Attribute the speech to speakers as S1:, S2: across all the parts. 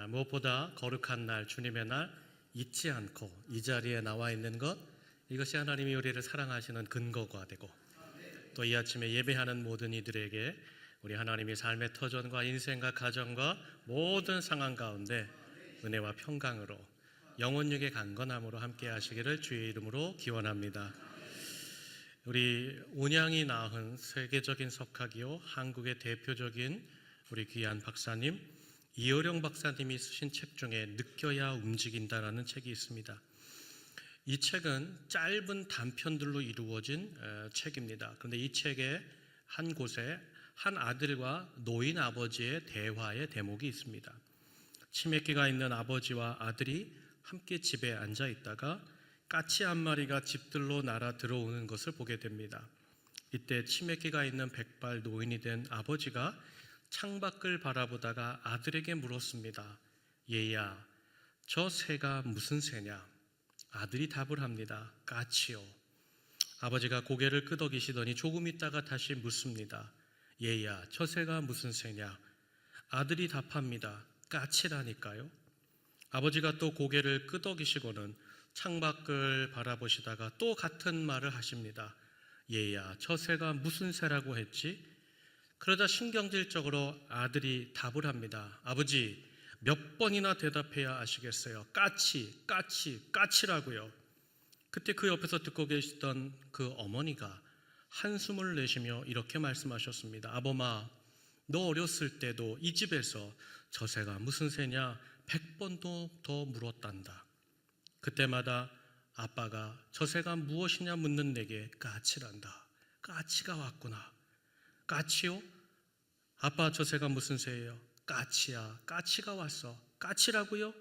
S1: 무엇보다 거룩한 날, 주님의 날 잊지 않고 이 자리에 나와 있는 것, 이것이 하나님이 우리를 사랑하시는 근거가 되고, 또 이 아침에 예배하는 모든 이들에게 우리 하나님이 삶의 터전과 인생과 가정과 모든 상황 가운데 은혜와 평강으로 영혼육의 강건함으로 함께 하시기를 주의 이름으로 기원합니다. 우리 온양이 낳은 세계적인 석학이요 한국의 대표적인 우리 귀한 박사님 이어령 박사님이 쓰신 책 중에 느껴야 움직인다라는 책이 있습니다. 이 책은 짧은 단편들로 이루어진 책입니다. 그런데 이 책의 한 곳에 한 아들과 노인 아버지의 대화의 대목이 있습니다. 치매기가 있는 아버지와 아들이 함께 집에 앉아 있다가 까치 한 마리가 집들로 날아 들어오는 것을 보게 됩니다. 이때 치매기가 있는 백발 노인이 된 아버지가 창밖을 바라보다가 아들에게 물었습니다. 얘야, 저 새가 무슨 새냐? 아들이 답을 합니다. 까치요. 아버지가 고개를 끄덕이시더니 조금 있다가 다시 묻습니다. 얘야, 저 새가 무슨 새냐? 아들이 답합니다. 까치라니까요. 아버지가 또 고개를 끄덕이시고는 창밖을 바라보시다가 또 같은 말을 하십니다. 얘야, 저 새가 무슨 새라고 했지? 그러자 신경질적으로 아들이 답을 합니다. 아버지, 몇 번이나 대답해야 아시겠어요? 까치, 까치, 까치라고요. 그때 그 옆에서 듣고 계시던 그 어머니가 한숨을 내쉬며 이렇게 말씀하셨습니다. 아범아, 너 어렸을 때도 이 집에서 저 새가 무슨 새냐 100번도 더 물었단다. 그때마다 아빠가 저 새가 무엇이냐 묻는 내게 까치란다. 까치가 왔구나. 까치요? 아빠, 저 새가 무슨 새예요? 까치야. 까치가 왔어. 까치라고요?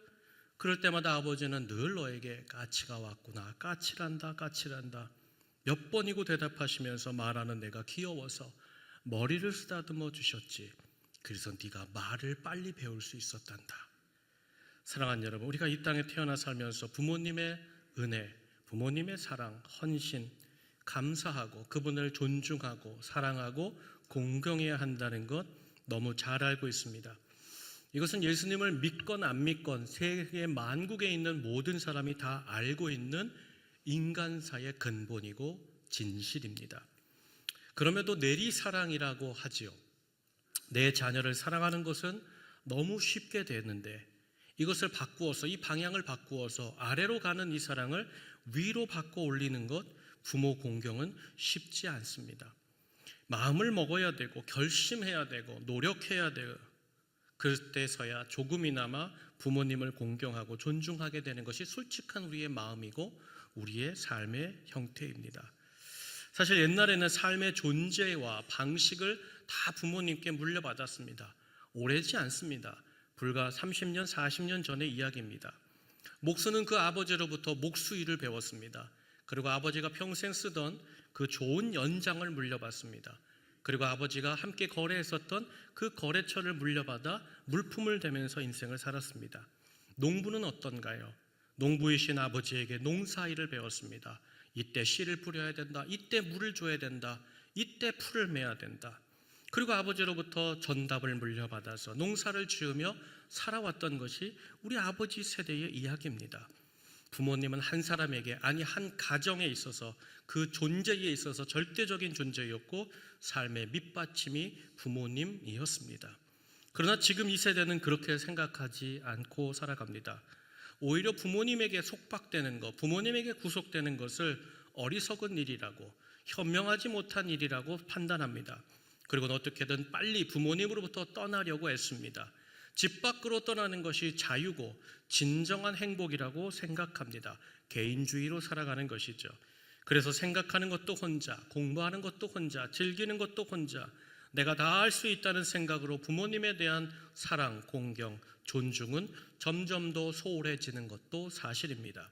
S1: 그럴 때마다 아버지는 늘 너에게 까치가 왔구나. 까치란다. 까치란다. 몇 번이고 대답하시면서 말하는 내가 귀여워서 머리를 쓰다듬어 주셨지. 그래서 네가 말을 빨리 배울 수 있었단다. 사랑하는 여러분, 우리가 이 땅에 태어나 살면서 부모님의 은혜, 부모님의 사랑, 헌신, 감사하고 그분을 존중하고 사랑하고 공경해야 한다는 것 너무 잘 알고 있습니다. 이것은 예수님을 믿건 안 믿건 세계 만국에 있는 모든 사람이 다 알고 있는 인간사의 근본이고 진실입니다. 그럼에도 내리사랑이라고 하지요. 내 자녀를 사랑하는 것은 너무 쉽게 되는데 이것을 바꾸어서, 이 방향을 바꾸어서 아래로 가는 이 사랑을 위로 바꿔 올리는 것, 부모 공경은 쉽지 않습니다. 마음을 먹어야 되고 결심해야 되고 노력해야 되고 그때서야 조금이나마 부모님을 공경하고 존중하게 되는 것이 솔직한 우리의 마음이고 우리의 삶의 형태입니다. 사실 옛날에는 삶의 존재와 방식을 다 부모님께 물려받았습니다. 오래지 않습니다. 불과 30년, 40년 전의 이야기입니다. 목수는 그 아버지로부터 목수일을 배웠습니다. 그리고 아버지가 평생 쓰던 그 좋은 연장을 물려받습니다. 그리고 아버지가 함께 거래했었던 그 거래처를 물려받아 물품을 대면서 인생을 살았습니다. 농부는 어떤가요? 농부이신 아버지에게 농사일을 배웠습니다. 이때 씨를 뿌려야 된다. 이때 물을 줘야 된다. 이때 풀을 매야 된다. 그리고 아버지로부터 전답을 물려받아서 농사를 지으며 살아왔던 것이 우리 아버지 세대의 이야기입니다. 부모님은 한 사람에게, 아니 한 가정에 있어서 그 존재에 있어서 절대적인 존재였고 삶의 밑받침이 부모님이었습니다. 그러나 지금 이 세대는 그렇게 생각하지 않고 살아갑니다. 오히려 부모님에게 속박되는 것, 부모님에게 구속되는 것을 어리석은 일이라고, 현명하지 못한 일이라고 판단합니다. 그리고 어떻게든 빨리 부모님으로부터 떠나려고 애씁니다. 집 밖으로 떠나는 것이 자유고 진정한 행복이라고 생각합니다. 개인주의로 살아가는 것이죠. 그래서 생각하는 것도 혼자, 공부하는 것도 혼자, 즐기는 것도 혼자, 내가 다 할 수 있다는 생각으로 부모님에 대한 사랑, 공경, 존중은 점점 더 소홀해지는 것도 사실입니다.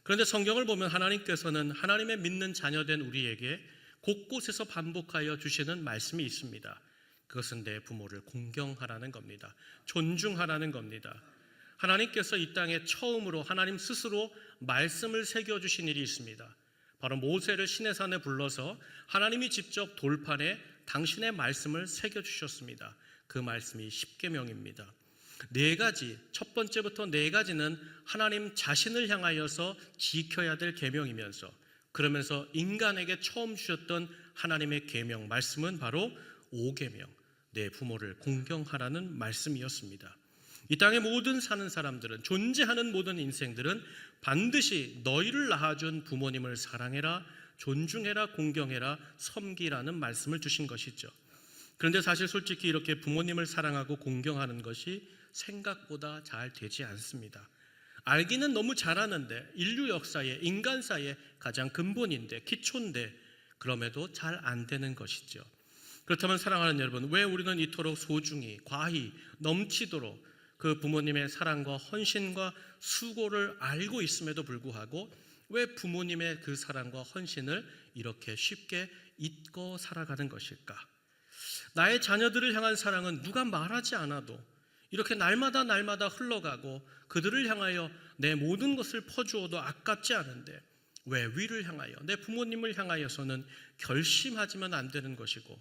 S1: 그런데 성경을 보면 하나님께서는 하나님의 믿는 자녀된 우리에게 곳곳에서 반복하여 주시는 말씀이 있습니다. 그것은 내 부모를 공경하라는 겁니다. 존중하라는 겁니다. 하나님께서 이 땅에 처음으로 하나님 스스로 말씀을 새겨주신 일이 있습니다. 바로 모세를 시내산에 불러서 하나님이 직접 돌판에 당신의 말씀을 새겨주셨습니다. 그 말씀이 십계명입니다. 네 가지, 첫 번째부터 네 가지는 하나님 자신을 향하여서 지켜야 될 계명이면서, 그러면서 인간에게 처음 주셨던 하나님의 계명 말씀은 바로 5계명, 내 부모를 공경하라는 말씀이었습니다. 이 땅의 모든 사는 사람들은, 존재하는 모든 인생들은 반드시 너희를 낳아준 부모님을 사랑해라, 존중해라, 공경해라, 섬기라는 말씀을 주신 것이죠. 그런데 사실 솔직히 이렇게 부모님을 사랑하고 공경하는 것이 생각보다 잘 되지 않습니다. 알기는 너무 잘하는데, 인류 역사의, 인간사의 가장 근본인데, 기초인데 그럼에도 잘 안 되는 것이죠. 그렇다면 사랑하는 여러분, 왜 우리는 이토록 소중히, 과히, 넘치도록 그 부모님의 사랑과 헌신과 수고를 알고 있음에도 불구하고 왜 부모님의 그 사랑과 헌신을 이렇게 쉽게 잊고 살아가는 것일까? 나의 자녀들을 향한 사랑은 누가 말하지 않아도 이렇게 날마다 흘러가고 그들을 향하여 내 모든 것을 퍼주어도 아깝지 않은데, 왜 위를 향하여, 내 부모님을 향하여서는 결심하지만 안 되는 것이고,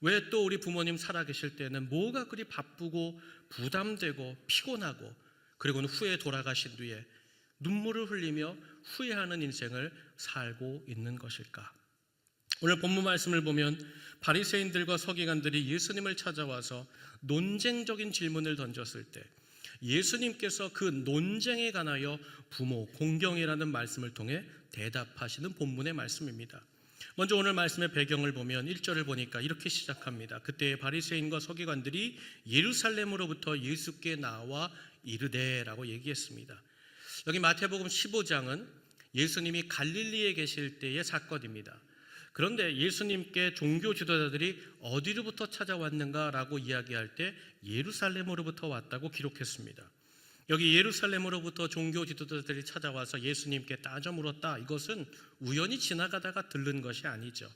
S1: 왜 또 우리 부모님 살아계실 때는 뭐가 그리 바쁘고 부담되고 피곤하고, 그리고는 후에 돌아가신 뒤에 눈물을 흘리며 후회하는 인생을 살고 있는 것일까? 오늘 본문 말씀을 보면 바리새인들과 서기관들이 예수님을 찾아와서 논쟁적인 질문을 던졌을 때 예수님께서 그 논쟁에 관하여 부모 공경이라는 말씀을 통해 대답하시는 본문의 말씀입니다. 먼저 오늘 말씀의 배경을 보면 1절을 보니까 이렇게 시작합니다. 그때 바리새인과 서기관들이 예루살렘으로부터 예수께 나와 이르되라고 얘기했습니다. 여기 마태복음 15장은 예수님이 갈릴리에 계실 때의 사건입니다. 그런데 예수님께 종교 지도자들이 어디로부터 찾아왔는가라고 이야기할 때 예루살렘으로부터 왔다고 기록했습니다. 여기 예루살렘으로부터 종교 지도자들이 찾아와서 예수님께 따져 물었다, 이것은 우연히 지나가다가 들른 것이 아니죠.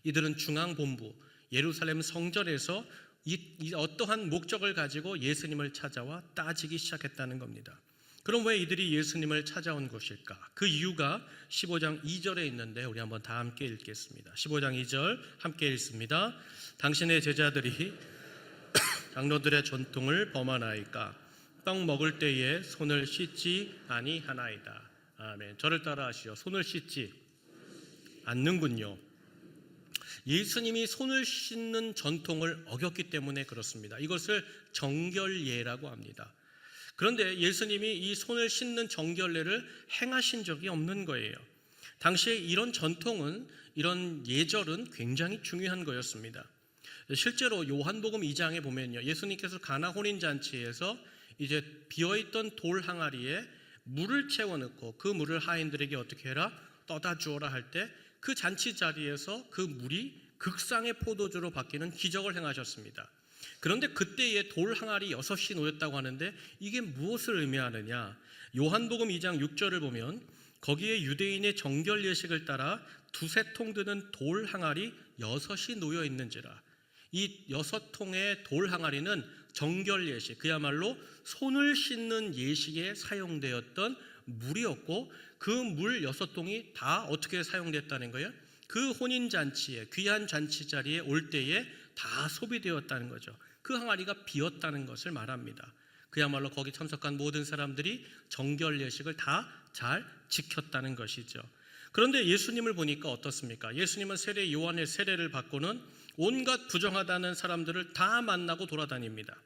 S1: 이들은 중앙본부 예루살렘 성전에서 이 어떠한 목적을 가지고 예수님을 찾아와 따지기 시작했다는 겁니다. 그럼 왜 이들이 예수님을 찾아온 것일까? 그 이유가 15장 2절에 있는데 우리 한번 다 함께 읽겠습니다. 15장 2절 함께 읽습니다. 당신의 제자들이 장로들의 전통을 범하나이까? 떡 먹을 때에 손을 씻지 아니하나이다. 아멘. 저를 따라 하시죠. 손을 씻지 않는군요. 예수님이 손을 씻는 전통을 어겼기 때문에 그렇습니다. 이것을 정결예라고 합니다. 그런데 예수님이 이 손을 씻는 정결례를 행하신 적이 없는 거예요. 당시에 이런 전통은, 이런 예절은 굉장히 중요한 거였습니다. 실제로 요한복음 2장에 보면요, 예수님께서 가나 혼인잔치에서 이제 비어있던 돌 항아리에 물을 채워넣고 그 물을 하인들에게 어떻게 해라? 떠다 주어라 할 때 그 잔치 자리에서 그 물이 극상의 포도주로 바뀌는 기적을 행하셨습니다. 그런데 그때에 돌 항아리 6이 놓였다고 하는데 이게 무엇을 의미하느냐? 요한복음 2장 6절을 보면 거기에 유대인의 정결 예식을 따라 두세 통 드는 돌 항아리 6이 놓여 있는지라. 이 6통의 돌 항아리는 정결 예식, 그야말로 손을 씻는 예식에 사용되었던 물이었고, 그 물 6통이 다 어떻게 사용됐다는 거예요? 그 혼인잔치에, 귀한 잔치 자리에 올 때에 다 소비되었다는 거죠. 그 항아리가 비었다는 것을 말합니다. 그야말로 거기 참석한 모든 사람들이 정결 예식을 다 잘 지켰다는 것이죠. 그런데 예수님을 보니까 어떻습니까? 예수님은 세례 요한의 세례를 받고는 온갖 부정하다는 사람들을 다 만나고 돌아다닙니다.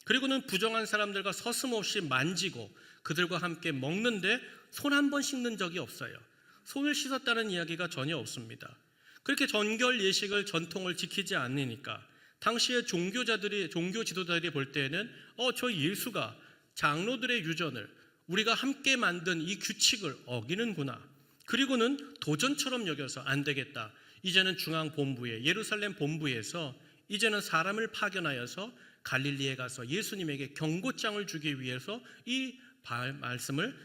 S1: 그리고는 부정한 사람들과 서슴없이 만지고 그들과 함께 먹는데 손 한 번 씻는 적이 없어요. 손을 씻었다는 이야기가 전혀 없습니다. 그렇게 정결 예식을, 전통을 지키지 않으니까 당시의 종교 지도자들이 볼 때에는 저 예수가 장로들의 유전을, 우리가 함께 만든 이 규칙을 어기는구나. 그리고는 도전처럼 여겨서 안 되겠다. 이제는 중앙 본부에, 예루살렘 본부에서 이제는 사람을 파견하여서 갈릴리에 가서 예수님에게 경고장을 주기 위해서 이 말씀을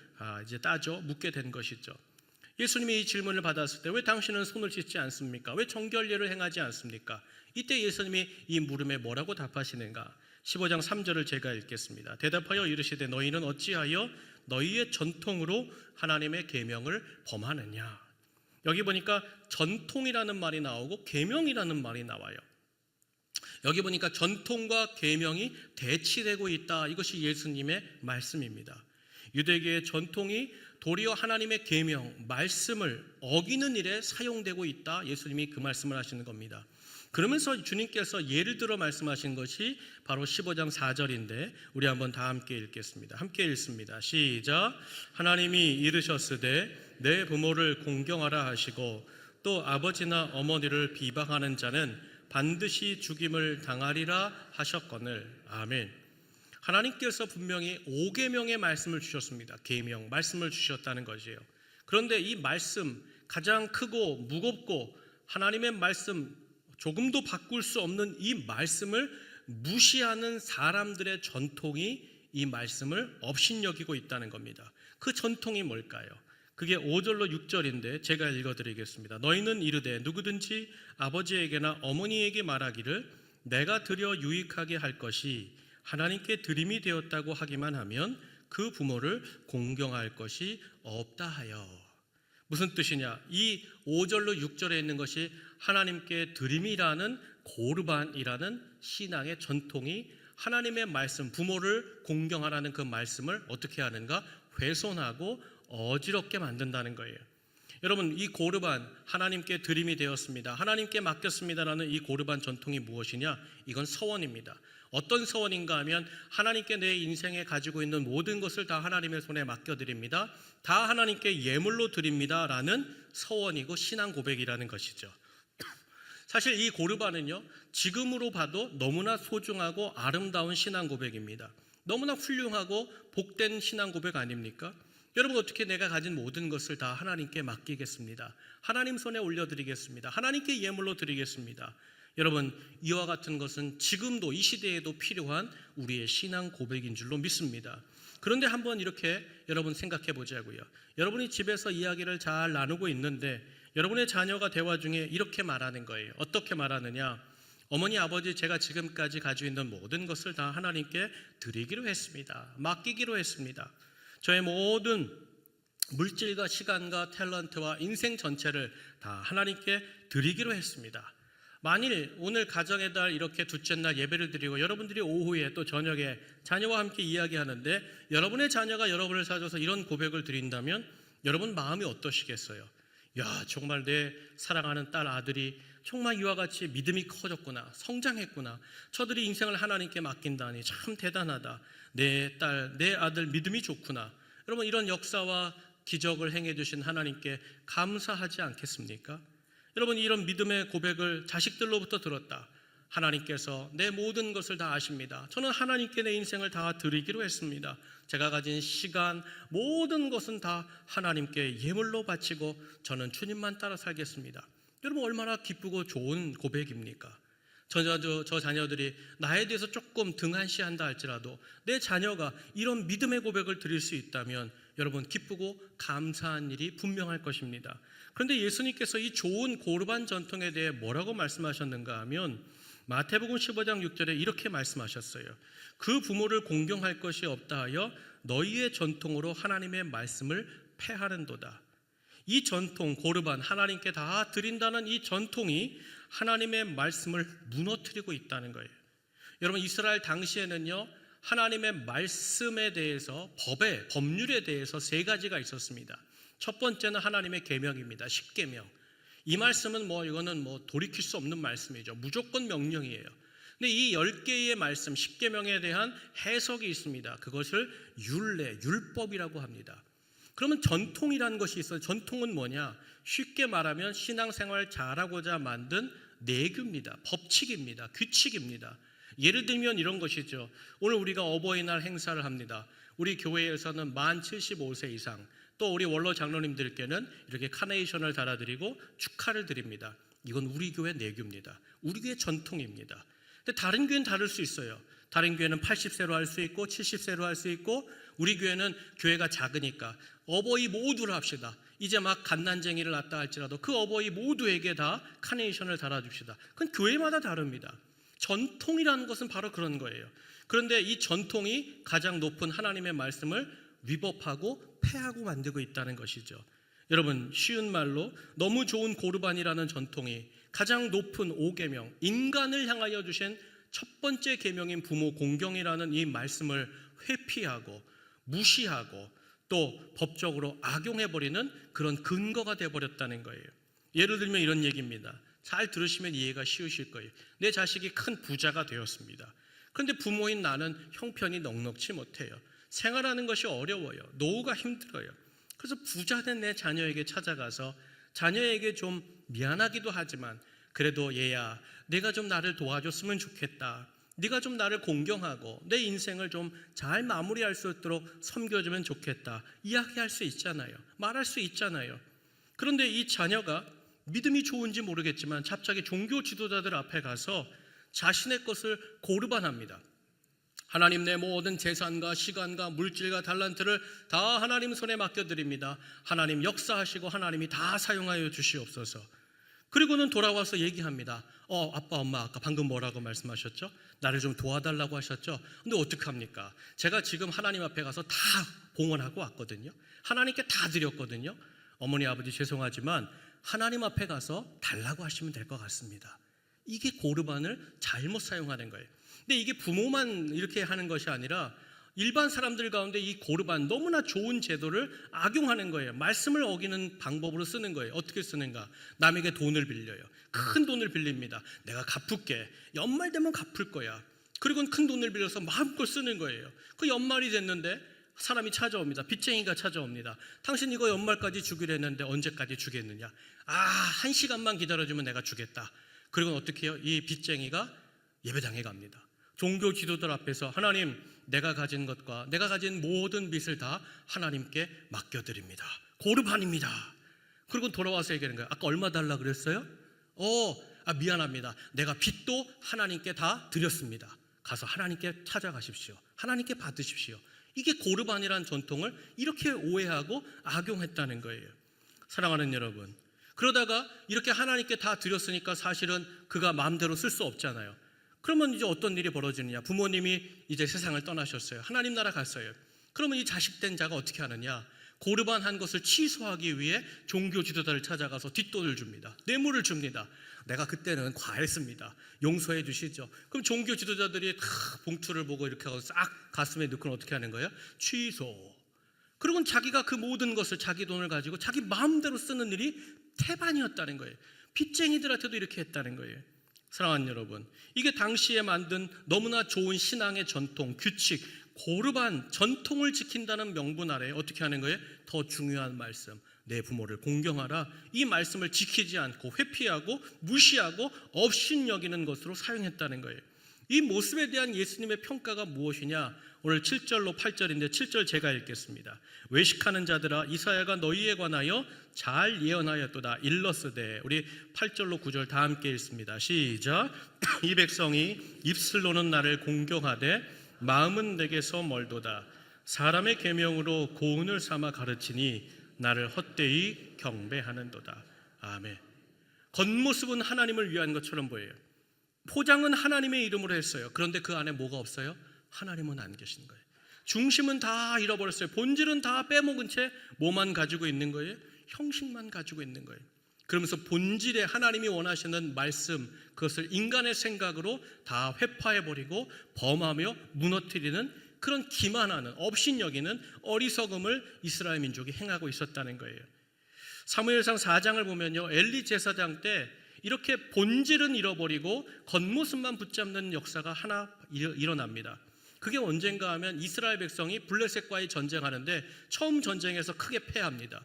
S1: 이제 따져 묻게 된 것이죠. 예수님이 이 질문을 받았을 때 왜 당신은 손을 씻지 않습니까? 왜 정결례를 행하지 않습니까? 이때 예수님이 이 물음에 뭐라고 답하시는가? 15장 3절을 제가 읽겠습니다. 대답하여 이르시되 너희는 어찌하여 너희의 전통으로 하나님의 계명을 범하느냐? 여기 보니까 전통이라는 말이 나오고 계명이라는 말이 나와요. 여기 보니까 전통과 계명이 대치되고 있다. 이것이 예수님의 말씀입니다. 유대계의 전통이 도리어 하나님의 계명, 말씀을 어기는 일에 사용되고 있다. 예수님이 그 말씀을 하시는 겁니다. 그러면서 주님께서 예를 들어 말씀하신 것이 바로 15장 4절인데 우리 한번 다 함께 읽겠습니다. 함께 읽습니다. 시작. 하나님이 이르셨으되 내 부모를 공경하라 하시고 또 아버지나 어머니를 비방하는 자는 반드시 죽임을 당하리라 하셨거늘. 아멘. 하나님께서 분명히 5계명의 말씀을 주셨습니다. 계명, 말씀을 주셨다는 것이에요. 그런데 이 말씀, 가장 크고 무겁고 하나님의 말씀, 조금도 바꿀 수 없는 이 말씀을 무시하는 사람들의 전통이 이 말씀을 업신여기고 있다는 겁니다. 그 전통이 뭘까요? 그게 5절로 6절인데 제가 읽어드리겠습니다. 너희는 이르되 누구든지 아버지에게나 어머니에게 말하기를 내가 드려 유익하게 할 것이 하나님께 드림이 되었다고 하기만 하면 그 부모를 공경할 것이 없다 하여. 무슨 뜻이냐? 이 5절로 6절에 있는 것이 하나님께 드림이라는 고르반이라는 신앙의 전통이 하나님의 말씀, 부모를 공경하라는 그 말씀을 어떻게 하는가? 훼손하고 어지럽게 만든다는 거예요. 여러분, 이 고르반, 하나님께 드림이 되었습니다, 하나님께 맡겼습니다라는 이 고르반 전통이 무엇이냐? 이건 서원입니다. 어떤 서원인가 하면 하나님께 내 인생에 가지고 있는 모든 것을 다 하나님의 손에 맡겨드립니다, 다 하나님께 예물로 드립니다 라는 서원이고 신앙 고백이라는 것이죠. 사실 이 고르반은요, 지금으로 봐도 너무나 소중하고 아름다운 신앙 고백입니다. 너무나 훌륭하고 복된 신앙 고백 아닙니까? 여러분, 어떻게 내가 가진 모든 것을 다 하나님께 맡기겠습니다, 하나님 손에 올려드리겠습니다, 하나님께 예물로 드리겠습니다. 여러분, 이와 같은 것은 지금도 이 시대에도 필요한 우리의 신앙 고백인 줄로 믿습니다. 그런데 한번 이렇게 여러분 생각해 보자고요. 여러분이 집에서 이야기를 잘 나누고 있는데 여러분의 자녀가 대화 중에 이렇게 말하는 거예요. 어떻게 말하느냐? 어머니, 아버지, 제가 지금까지 가지고 있는 모든 것을 다 하나님께 드리기로 했습니다, 맡기기로 했습니다. 저의 모든 물질과 시간과 탤런트와 인생 전체를 다 하나님께 드리기로 했습니다. 만일 오늘 가정의 달 이렇게 둘째 날 예배를 드리고 여러분들이 오후에 또 저녁에 자녀와 함께 이야기하는데 여러분의 자녀가 여러분을 찾아서 이런 고백을 드린다면 여러분 마음이 어떠시겠어요? 야, 정말 내 사랑하는 딸, 아들이 정말 이와 같이 믿음이 커졌구나, 성장했구나, 저들이 인생을 하나님께 맡긴다니 참 대단하다, 내 딸, 내 아들 믿음이 좋구나. 여러분, 이런 역사와 기적을 행해 주신 하나님께 감사하지 않겠습니까? 여러분, 이런 믿음의 고백을 자식들로부터 들었다. 하나님께서 내 모든 것을 다 아십니다. 저는 하나님께 내 인생을 다 드리기로 했습니다. 제가 가진 시간, 모든 것은 다 하나님께 예물로 바치고 저는 주님만 따라 살겠습니다. 여러분, 얼마나 기쁘고 좋은 고백입니까? 저 자녀들이 나에 대해서 조금 등한시한다 할지라도 내 자녀가 이런 믿음의 고백을 드릴 수 있다면 여러분, 기쁘고 감사한 일이 분명할 것입니다. 그런데 예수님께서 이 좋은 고르반 전통에 대해 뭐라고 말씀하셨는가 하면 마태복음 15장 6절에 이렇게 말씀하셨어요. 그 부모를 공경할 것이 없다 하여 너희의 전통으로 하나님의 말씀을 폐하는도다. 이 전통, 고르반, 하나님께 다 드린다는 이 전통이 하나님의 말씀을 무너뜨리고 있다는 거예요. 여러분, 이스라엘 당시에는요, 하나님의 말씀에 대해서, 법률에 대해서 세 가지가 있었습니다. 첫 번째는 하나님의 계명입니다. 10계명. 이 말씀은 이거는 돌이킬 수 없는 말씀이죠. 무조건 명령이에요. 근데 이 10개의 말씀, 10계명에 대한 해석이 있습니다. 그것을 율례, 율법이라고 합니다. 그러면 전통이라는 것이 있어요. 전통은 뭐냐? 쉽게 말하면 신앙생활 잘하고자 만든 내규입니다. 법칙입니다. 규칙입니다. 예를 들면 이런 것이죠. 오늘 우리가 어버이날 행사를 합니다. 우리 교회에서는 만 75세 이상, 또 우리 원로 장로님들께는 이렇게 카네이션을 달아드리고 축하를 드립니다. 이건 우리 교회 내규입니다. 우리 교회 전통입니다. 근데 다른 교회는 다를 수 있어요. 다른 교회는 80세로 할 수 있고 70세로 할 수 있고, 우리 교회는 교회가 작으니까 어버이 모두를 합시다. 이제 막 갓난쟁이를 낳았다 할지라도 그 어버이 모두에게 다 카네이션을 달아줍시다. 그건 교회마다 다릅니다. 전통이라는 것은 바로 그런 거예요. 그런데 이 전통이 가장 높은 하나님의 말씀을 위법하고 폐하고 만들고 있다는 것이죠. 여러분, 쉬운 말로 너무 좋은 고르반이라는 전통이 가장 높은 5계명, 인간을 향하여 주신 첫 번째 계명인 부모 공경이라는 이 말씀을 회피하고 무시하고 또 법적으로 악용해버리는 그런 근거가 되어버렸다는 거예요. 예를 들면 이런 얘기입니다. 잘 들으시면 이해가 쉬우실 거예요. 내 자식이 큰 부자가 되었습니다. 그런데 부모인 나는 형편이 넉넉지 못해요. 생활하는 것이 어려워요. 노후가 힘들어요. 그래서 부자된 내 자녀에게 찾아가서 자녀에게 좀 미안하기도 하지만 그래도 얘야, 내가 좀 나를 도와줬으면 좋겠다. 네가 좀 나를 공경하고 내 인생을 좀 잘 마무리할 수 있도록 섬겨주면 좋겠다. 이야기할 수 있잖아요. 말할 수 있잖아요. 그런데 이 자녀가 믿음이 좋은지 모르겠지만 갑자기 종교 지도자들 앞에 가서 자신의 것을 고르반합니다. 하나님, 내 모든 재산과 시간과 물질과 달란트를 다 하나님 손에 맡겨드립니다. 하나님 역사하시고 하나님이 다 사용하여 주시옵소서. 그리고는 돌아와서 얘기합니다. 아빠, 엄마 아까 방금 뭐라고 말씀하셨죠? 나를 좀 도와달라고 하셨죠? 근데 어떡합니까? 제가 지금 하나님 앞에 가서 다 봉헌하고 왔거든요. 하나님께 다 드렸거든요. 어머니, 아버지 죄송하지만 하나님 앞에 가서 달라고 하시면 될 것 같습니다. 이게 고르반을 잘못 사용하는 거예요. 근데 이게 부모만 이렇게 하는 것이 아니라 일반 사람들 가운데 이 고르반, 너무나 좋은 제도를 악용하는 거예요. 말씀을 어기는 방법으로 쓰는 거예요. 어떻게 쓰는가? 남에게 돈을 빌려요. 큰 돈을 빌립니다. 내가 갚을게. 연말 되면 갚을 거야. 그리고 큰 돈을 빌려서 마음껏 쓰는 거예요. 그 연말이 됐는데 사람이 찾아옵니다. 빚쟁이가 찾아옵니다. 당신 이거 연말까지 주기로 했는데 언제까지 주겠느냐? 1시간만 기다려주면 내가 주겠다. 그리고 어떻게 해요? 이 빚쟁이가 예배당에 갑니다. 종교 지도들 앞에서 하나님, 내가 가진 것과 내가 가진 모든 빚을 다 하나님께 맡겨드립니다. 고르반입니다. 그리고 돌아와서 얘기하는 거예요. 아까 얼마 달라 그랬어요? 미안합니다. 내가 빚도 하나님께 다 드렸습니다. 가서 하나님께 찾아가십시오. 하나님께 받으십시오. 이게 고르반이라는 전통을 이렇게 오해하고 악용했다는 거예요. 사랑하는 여러분, 그러다가 이렇게 하나님께 다 드렸으니까 사실은 그가 마음대로 쓸 수 없잖아요. 그러면 이제 어떤 일이 벌어지느냐? 부모님이 이제 세상을 떠나셨어요. 하나님 나라 갔어요. 그러면 이 자식된 자가 어떻게 하느냐? 고르반 한 것을 취소하기 위해 종교 지도자를 찾아가서 뒷돈을 줍니다. 뇌물을 줍니다. 내가 그때는 과했습니다. 용서해 주시죠. 그럼 종교 지도자들이 봉투를 보고 이렇게 하고 싹 가슴에 넣고는 어떻게 하는 거예요? 취소. 그리고 자기가 그 모든 것을 자기 돈을 가지고 자기 마음대로 쓰는 일이 태반이었다는 거예요. 빚쟁이들한테도 이렇게 했다는 거예요. 사랑하는 여러분, 이게 당시에 만든 너무나 좋은 신앙의 전통, 규칙, 고르반, 전통을 지킨다는 명분 아래에 어떻게 하는 거예요? 더 중요한 말씀, 내 부모를 공경하라. 이 말씀을 지키지 않고 회피하고 무시하고 업신여기는 것으로 사용했다는 거예요. 이 모습에 대한 예수님의 평가가 무엇이냐? 오늘 7절로 8절인데 7절 제가 읽겠습니다. 외식하는 자들아, 이사야가 너희에 관하여 잘 예언하였도다. 일러스되. 우리 8절로 9절 다 함께 읽습니다. 시작. 이 백성이 입술로는 나를 공경하되 마음은 내게서 멀도다. 사람의 계명으로 고운을 삼아 가르치니 나를 헛되이 경배하는도다. 아멘. 겉모습은 하나님을 위한 것처럼 보여요. 포장은 하나님의 이름으로 했어요. 그런데 그 안에 뭐가 없어요? 하나님은 안 계신 거예요. 중심은 다 잃어버렸어요. 본질은 다 빼먹은 채 뭐만 가지고 있는 거예요? 형식만 가지고 있는 거예요. 그러면서 본질에 하나님이 원하시는 말씀, 그것을 인간의 생각으로 다 회파해버리고 범하며 무너뜨리는 그런 기만하는, 업신여기는 어리석음을 이스라엘 민족이 행하고 있었다는 거예요. 사무엘상 4장을 보면요, 엘리 제사장 때 이렇게 본질은 잃어버리고 겉모습만 붙잡는 역사가 하나 일어납니다. 그게 언젠가 하면 이스라엘 백성이 블레셋과의 전쟁하는데 처음 전쟁에서 크게 패합니다.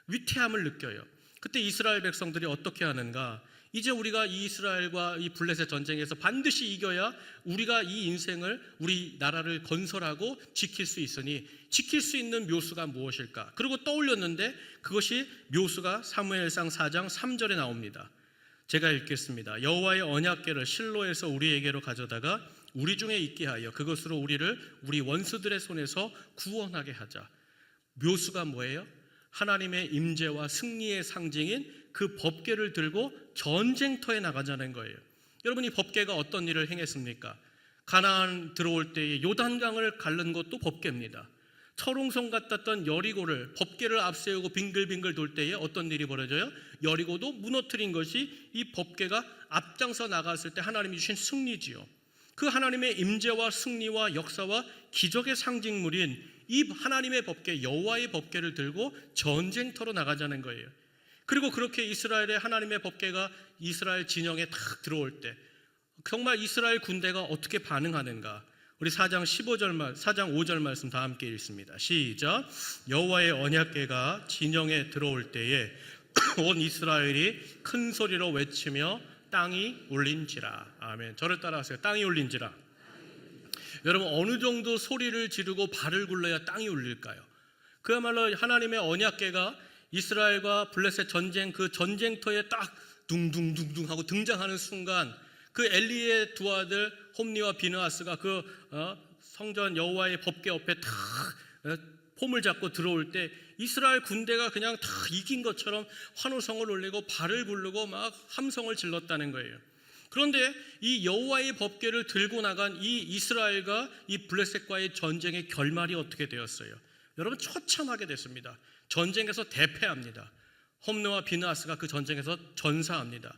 S1: 위태함을 느껴요. 그때 이스라엘 백성들이 어떻게 하는가? 이제 우리가 이 이스라엘과 이 블레셋 전쟁에서 반드시 이겨야 우리가 이 인생을, 우리 나라를 건설하고 지킬 수 있으니 지킬 수 있는 묘수가 무엇일까? 그리고 떠올렸는데 그것이 묘수가 사무엘상 4장 3절에 나옵니다. 제가 읽겠습니다. 여호와의 언약궤를 실로에서 우리에게로 가져다가 우리 중에 있게 하여 그것으로 우리를 우리 원수들의 손에서 구원하게 하자. 묘수가 뭐예요? 하나님의 임재와 승리의 상징인 그 법궤를 들고 전쟁터에 나가자는 거예요. 여러분, 이 법궤가 어떤 일을 행했습니까? 가나안 들어올 때에 요단강을 가른 것도 법궤입니다. 철옹성 같았던 여리고를 법궤를 앞세우고 빙글빙글 돌 때에 어떤 일이 벌어져요? 여리고도 무너뜨린 것이 이 법궤가 앞장서 나갔을 때 하나님이 주신 승리지요. 그 하나님의 임재와 승리와 역사와 기적의 상징물인 이 하나님의 법궤, 여호와의 법궤를 들고 전쟁터로 나가자는 거예요. 그리고 그렇게 이스라엘의 하나님의 법궤가 이스라엘 진영에 탁 들어올 때 정말 이스라엘 군대가 어떻게 반응하는가? 우리 4장 5절 말씀 다 함께 읽습니다. 시작. 여호와의 언약궤가 진영에 들어올 때에 온 이스라엘이 큰 소리로 외치며 땅이 울린지라. 아멘. 저를 따라하세요. 땅이 울린지라. 여러분, 어느 정도 소리를 지르고 발을 굴러야 땅이 울릴까요? 그야말로 하나님의 언약궤가 이스라엘과 블레셋 전쟁, 그 전쟁터에 딱 둥둥둥둥 하고 등장하는 순간 그 엘리의 두 아들 홈니와 비느하스가 그 성전 여호와의 법궤 옆에 탁 폼을 잡고 들어올 때 이스라엘 군대가 그냥 다 이긴 것처럼 환호성을 올리고 발을 굴르고 막 함성을 질렀다는 거예요. 그런데 이 여호와의 법궤를 들고 나간 이 이스라엘과 이 블레셋과의 전쟁의 결말이 어떻게 되었어요? 여러분, 처참하게 됐습니다. 전쟁에서 대패합니다. 홈노와 비느하스가 그 전쟁에서 전사합니다.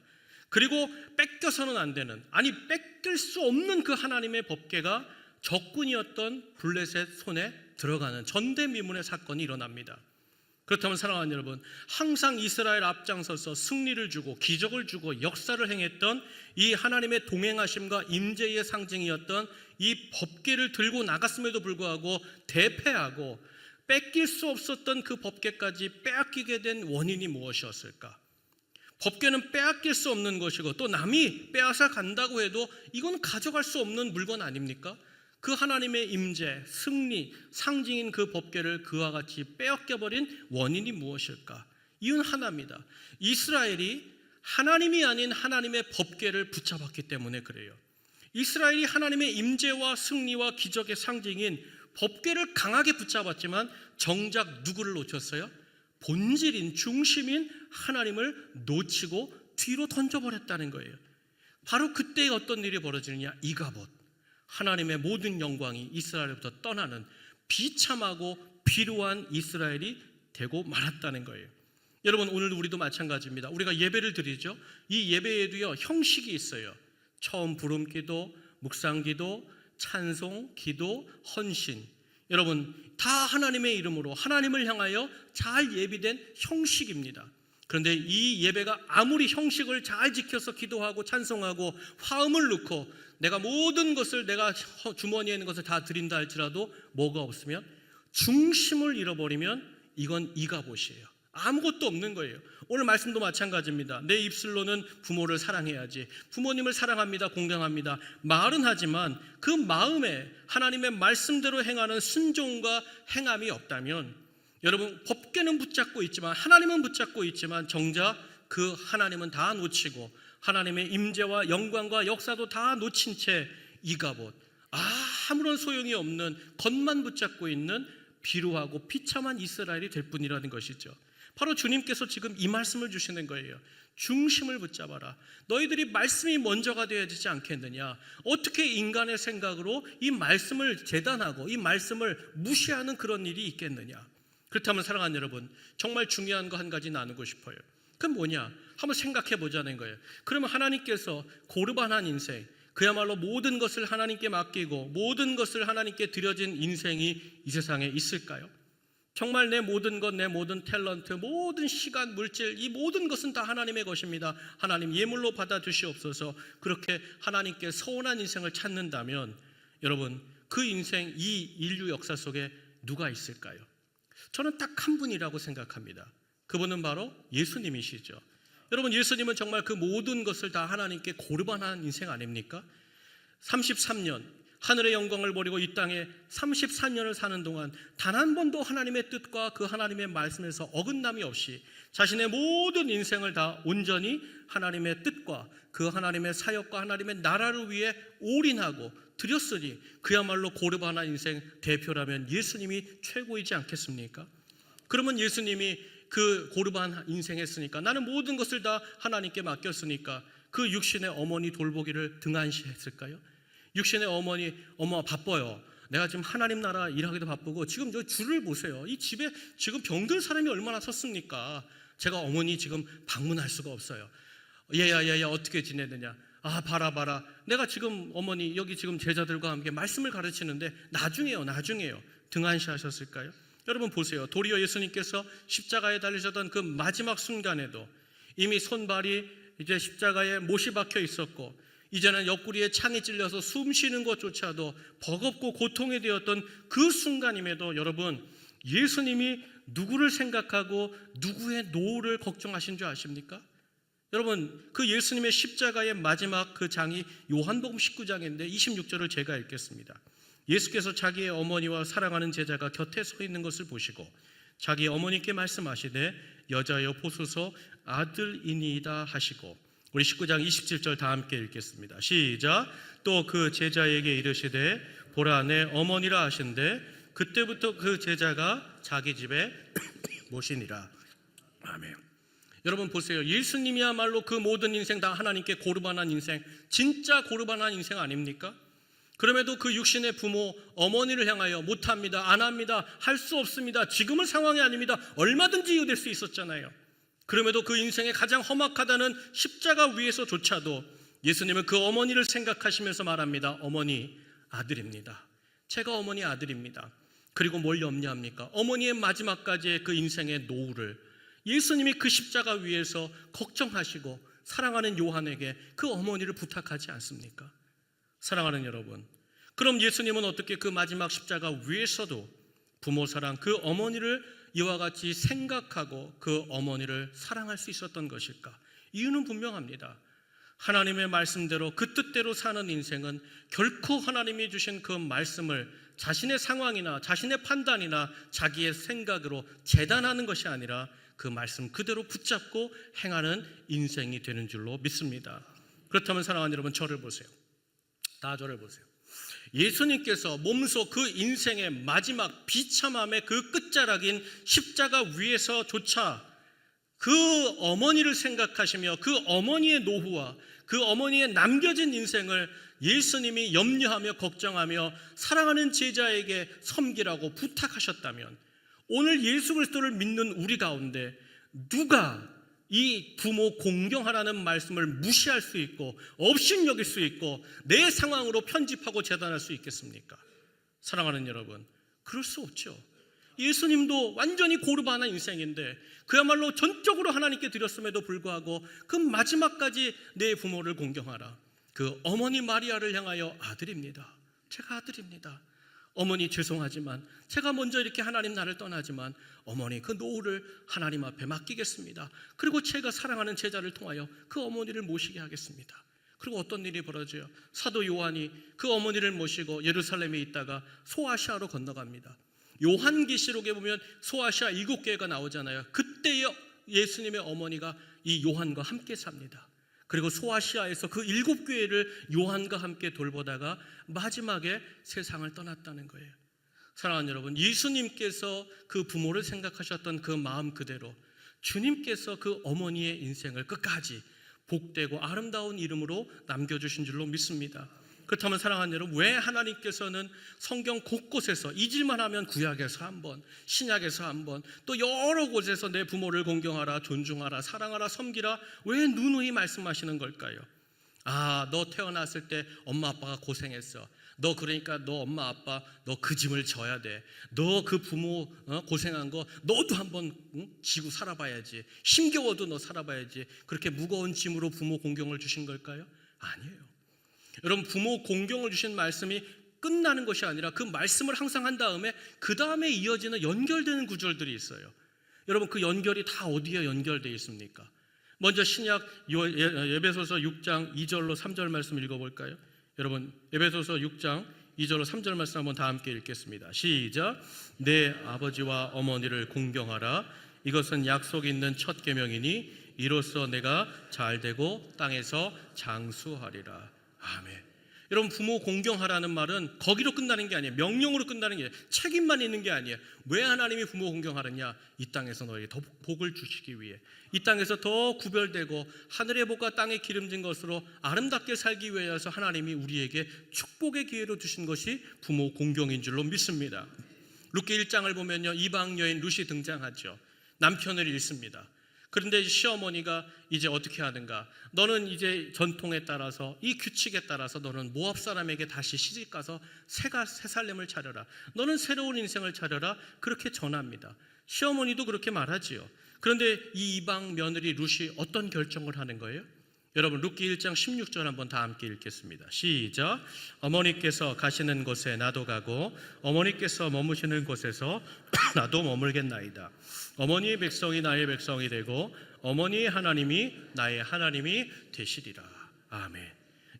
S1: 그리고 뺏겨서는 안 되는, 아니 뺏길 수 없는 그 하나님의 법궤가 적군이었던 블레셋 손에 들어가는 전대미문의 사건이 일어납니다. 그렇다면 사랑하는 여러분, 항상 이스라엘 앞장서서 승리를 주고 기적을 주고 역사를 행했던 이 하나님의 동행하심과 임재의 상징이었던 이 법궤를 들고 나갔음에도 불구하고 대패하고 뺏길 수 없었던 그 법궤까지 빼앗기게 된 원인이 무엇이었을까? 법궤는 빼앗길 수 없는 것이고 또 남이 빼앗아 간다고 해도 이건 가져갈 수 없는 물건 아닙니까? 그 하나님의 임재, 승리, 상징인 그 법궤를 그와 같이 빼앗겨버린 원인이 무엇일까? 이유는 하나입니다. 이스라엘이 하나님이 아닌 하나님의 법궤를 붙잡았기 때문에 그래요. 이스라엘이 하나님의 임재와 승리와 기적의 상징인 법궤를 강하게 붙잡았지만 정작 누구를 놓쳤어요? 본질인 중심인 하나님을 놓치고 뒤로 던져버렸다는 거예요. 바로 그때 어떤 일이 벌어지느냐? 이가봇, 하나님의 모든 영광이 이스라엘부터 떠나는 비참하고 비루한 이스라엘이 되고 말았다는 거예요. 여러분, 오늘 우리도 마찬가지입니다. 우리가 예배를 드리죠. 이 예배에도요 형식이 있어요. 처음 부름기도, 묵상기도, 찬송, 기도, 헌신. 여러분, 다 하나님의 이름으로 하나님을 향하여 잘 예비된 형식입니다. 그런데 이 예배가 아무리 형식을 잘 지켜서 기도하고 찬송하고 화음을 넣고 내가 모든 것을 내가 주머니에 있는 것을 다 드린다 할지라도 뭐가 없으면, 중심을 잃어버리면 이건 이가봇이에요. 아무것도 없는 거예요. 오늘 말씀도 마찬가지입니다. 내 입술로는 부모를 사랑해야지, 부모님을 사랑합니다, 공경합니다 말은 하지만 그 마음에 하나님의 말씀대로 행하는 순종과 행함이 없다면, 여러분, 법궤는 붙잡고 있지만, 하나님은 붙잡고 있지만 정작 그 하나님은 다 놓치고 하나님의 임재와 영광과 역사도 다 놓친 채 이가봇, 아무런 소용이 없는 겉만 붙잡고 있는 비루하고 비참한 이스라엘이 될 뿐이라는 것이죠. 바로 주님께서 지금 이 말씀을 주시는 거예요. 중심을 붙잡아라. 너희들이 말씀이 먼저가 되어야 되지 않겠느냐? 어떻게 인간의 생각으로 이 말씀을 재단하고 이 말씀을 무시하는 그런 일이 있겠느냐? 그렇다면 사랑하는 여러분, 정말 중요한 거 한 가지 나누고 싶어요. 그건 뭐냐? 한번 생각해 보자는 거예요. 그러면 하나님께서 고르반한 인생, 그야말로 모든 것을 하나님께 맡기고 모든 것을 하나님께 드려진 인생이 이 세상에 있을까요? 정말 내 모든 것, 내 모든 탤런트, 모든 시간, 물질, 이 모든 것은 다 하나님의 것입니다. 하나님 예물로 받아주시옵소서. 그렇게 하나님께 서운한 인생을 찾는다면 여러분, 그 인생, 이 인류 역사 속에 누가 있을까요? 저는 딱 한 분이라고 생각합니다. 그분은 바로 예수님이시죠. 여러분, 예수님은 정말 그 모든 것을 다 하나님께 고르반한 인생 아닙니까? 33년 하늘의 영광을 버리고 이 땅에 34년을 사는 동안 단 한 번도 하나님의 뜻과 그 하나님의 말씀에서 어긋남이 없이 자신의 모든 인생을 다 온전히 하나님의 뜻과 그 하나님의 사역과 하나님의 나라를 위해 올인하고 드렸으니 그야말로 고르반한 인생 대표라면 예수님이 최고이지 않겠습니까? 그러면 예수님이 그 고르반 인생 했으니까, 나는 모든 것을 다 하나님께 맡겼으니까 그 육신의 어머니 돌보기를 등한시했을까요? 육신의 어머니, 엄마 바빠요. 내가 지금 하나님 나라 일하기도 바쁘고 지금 저 줄을 보세요. 이 집에 지금 병든 사람이 얼마나 섰습니까? 제가 어머니 지금 방문할 수가 없어요. 얘야 어떻게 지내느냐? 아, 봐라. 내가 지금 어머니 여기 지금 제자들과 함께 말씀을 가르치는데 나중에요. 등한시하셨을까요? 여러분 보세요. 도리어 예수님께서 십자가에 달리셨던 그 마지막 순간에도 이미 손발이 이제 십자가에 못이 박혀 있었고 이제는 옆구리에 창이 찔려서 숨 쉬는 것조차도 버겁고 고통이 되었던 그 순간임에도 여러분, 예수님이 누구를 생각하고 누구의 노후를 걱정하신 줄 아십니까? 여러분, 그 예수님의 십자가의 마지막 그 장이 요한복음 19장인데 26절을 제가 읽겠습니다. 예수께서 자기의 어머니와 사랑하는 제자가 곁에 서 있는 것을 보시고 자기 어머니께 말씀하시되 여자여 보소서 아들이니이다 하시고, 우리 19장 27절 다 함께 읽겠습니다. 시작. 또 그 제자에게 이르시되 보라 내 어머니라 하신대 그때부터 그 제자가 자기 집에 모시니라. 아멘. 여러분 보세요. 예수님이야말로 그 모든 인생 다 하나님께 고르반한 인생, 진짜 고르반한 인생 아닙니까? 그럼에도 그 육신의 부모, 어머니를 향하여 못합니다, 안 합니다, 할 수 없습니다, 지금은 상황이 아닙니다, 얼마든지 이유될 수 있었잖아요. 그럼에도 그 인생의 가장 험악하다는 십자가 위에서조차도 예수님은 그 어머니를 생각하시면서 말합니다. 어머니 아들입니다. 제가 어머니 아들입니다. 그리고 뭘 염려합니까? 어머니의 마지막까지의 그 인생의 노후를 예수님이 그 십자가 위에서 걱정하시고 사랑하는 요한에게 그 어머니를 부탁하지 않습니까? 사랑하는 여러분, 그럼 예수님은 어떻게 그 마지막 십자가 위에서도 부모 사랑, 그 어머니를 이와 같이 생각하고 그 어머니를 사랑할 수 있었던 것일까? 이유는 분명합니다. 하나님의 말씀대로 그 뜻대로 사는 인생은 결코 하나님이 주신 그 말씀을 자신의 상황이나 자신의 판단이나 자기의 생각으로 재단하는 것이 아니라 그 말씀 그대로 붙잡고 행하는 인생이 되는 줄로 믿습니다. 그렇다면 사랑하는 여러분, 저를 보세요. 다 저를 보세요. 예수님께서 몸소 그 인생의 마지막 비참함의 그 끝자락인 십자가 위에서조차 그 어머니를 생각하시며 그 어머니의 노후와 그 어머니의 남겨진 인생을 예수님이 염려하며 걱정하며 사랑하는 제자에게 섬기라고 부탁하셨다면, 오늘 예수 그리스도를 믿는 우리 가운데 누가 이 부모 공경하라는 말씀을 무시할 수 있고 업신여길 수 있고 내 상황으로 편집하고 재단할 수 있겠습니까? 사랑하는 여러분, 그럴 수 없죠. 예수님도 완전히 고르반한 인생인데 그야말로 전적으로 하나님께 드렸음에도 불구하고 그 마지막까지 내 부모를 공경하라. 그 어머니 마리아를 향하여 아들입니다. 제가 아들입니다. 어머니 죄송하지만 제가 먼저 이렇게 하나님 나를 떠나지만 어머니 그 노후를 하나님 앞에 맡기겠습니다. 그리고 제가 사랑하는 제자를 통하여 그 어머니를 모시게 하겠습니다. 그리고 어떤 일이 벌어져요? 사도 요한이 그 어머니를 모시고 예루살렘에 있다가 소아시아로 건너갑니다. 요한계시록에 보면 소아시아 7개가 나오잖아요. 그때의 예수님의 어머니가 이 요한과 함께 삽니다. 그리고 소아시아에서 그 7교회를 요한과 함께 돌보다가 마지막에 세상을 떠났다는 거예요. 사랑하는 여러분, 예수님께서 그 부모를 생각하셨던 그 마음 그대로 주님께서 그 어머니의 인생을 끝까지 복되고 아름다운 이름으로 남겨주신 줄로 믿습니다. 그렇다면 사랑하는 여러분, 왜 하나님께서는 성경 곳곳에서 잊을만 하면 구약에서 한 번, 신약에서 한 번, 또 여러 곳에서 내 부모를 공경하라, 존중하라, 사랑하라, 섬기라, 왜 누누이 말씀하시는 걸까요? 아, 너 태어났을 때 엄마 아빠가 고생했어. 너 그러니까 너 엄마 아빠 너 그 짐을 져야 돼. 너 그 부모 고생한 거 너도 한번 지고 살아봐야지. 힘겨워도 너 살아봐야지. 그렇게 무거운 짐으로 부모 공경을 주신 걸까요? 아니에요. 여러분, 부모 공경을 주신 말씀이 끝나는 것이 아니라 그 말씀을 항상 한 다음에 그 다음에 이어지는 연결되는 구절들이 있어요. 여러분, 그 연결이 다 어디에 연결되어 있습니까? 먼저 신약 에베소서 6장 2절로 3절 말씀 읽어볼까요? 여러분, 에베소서 6장 2절로 3절 말씀 한번 다 함께 읽겠습니다. 시작. 내 아버지와 어머니를 공경하라. 이것은 약속 있는 첫 계명이니 이로써 내가 잘되고 땅에서 장수하리라. 아멘. 여러분, 부모 공경하라는 말은 거기로 끝나는 게 아니에요. 명령으로 끝나는 게 아니에요. 책임만 있는 게 아니에요. 왜 하나님이 부모 공경하느냐? 이 땅에서 너에게 더 복을 주시기 위해, 이 땅에서 더 구별되고 하늘의 복과 땅의 기름진 것으로 아름답게 살기 위해서 하나님이 우리에게 축복의 기회로 주신 것이 부모 공경인 줄로 믿습니다. 룻기 1장을 보면요, 이방 여인 룻이 등장하죠. 남편을 잃습니다. 그런데 시어머니가 이제 어떻게 하는가? 너는 이제 전통에 따라서 이 규칙에 따라서 너는 모압 사람에게 다시 시집가서 새 살림을 차려라. 너는 새로운 인생을 차려라. 그렇게 전합니다. 시어머니도 그렇게 말하지요. 그런데 이 이방 며느리 룻이 어떤 결정을 하는 거예요? 여러분 룻기 1장 16절 한번 다 함께 읽겠습니다. 시작. 어머니께서 가시는 곳에 나도 가고 어머니께서 머무시는 곳에서 나도 머물겠나이다. 어머니의 백성이 나의 백성이 되고 어머니의 하나님이 나의 하나님이 되시리라. 아멘.